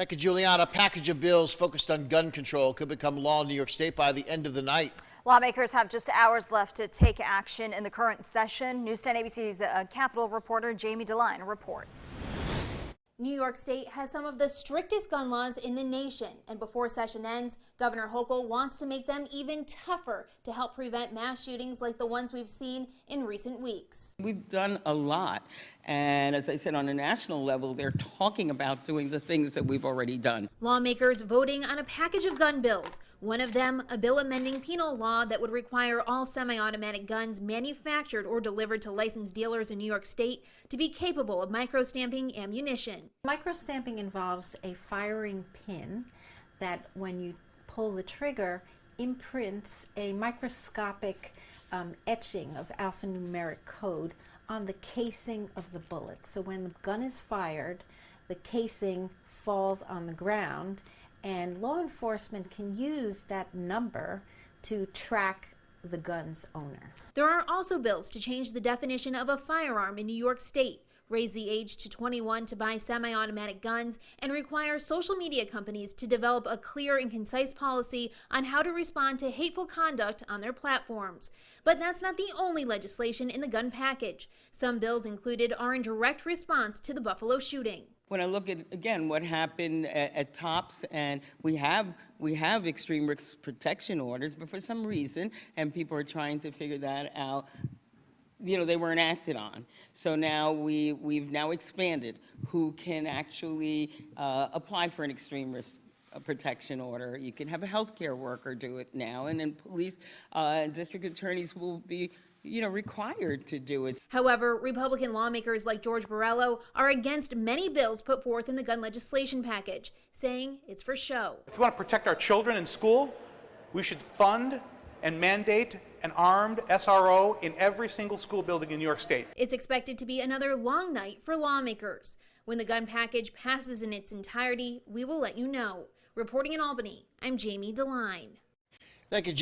Thank you, Juliana. A package of bills focused on gun control could become law in New York State by the end of the night. Lawmakers have just hours left to take action in the current session. News 10 ABC's Capitol reporter Jamie DeLine reports. New York State has some of the strictest gun laws in the nation, and before session ends, Governor Hochul wants to make them even tougher to help prevent mass shootings like the ones we've seen in recent weeks. We've done a lot, and as I said, on a national level, they're talking about doing the things that we've already done. Lawmakers voting on a package of gun bills, one of them a bill amending penal law that would require all semi-automatic guns manufactured or delivered to licensed dealers in New York State to be capable of microstamping ammunition. Microstamping involves a firing pin that, when you pull the trigger, imprints a microscopic etching of alphanumeric code on the casing of the bullet. So when the gun is fired, the casing falls on the ground, and law enforcement can use that number to track the gun's owner. There are also bills to change the definition of a firearm in New York State, raise the age to 21 to buy semi-automatic guns, and require social media companies to develop a clear and concise policy on how to respond to hateful conduct on their platforms. But that's not the only legislation in the gun package. Some bills included are in direct response to the Buffalo shooting. When I look at, again, what happened at TOPS, and we have extreme risk protection orders, but for some reason, and people are trying to figure that out, they weren't acted on. So now we've now expanded who can actually apply for an extreme risk protection order. You can have a healthcare worker do it now, and then police and district attorneys will be required to do it. However, Republican lawmakers like George Borrello are against many bills put forth in the gun legislation package, saying it's for show. If we want to protect our children in school, we should fund and mandate an armed SRO in every single school building in New York State. It's expected to be another long night for lawmakers. When the gun package passes in its entirety, we will let you know. Reporting in Albany, I'm Jamie DeLine. Thank you, Jamie.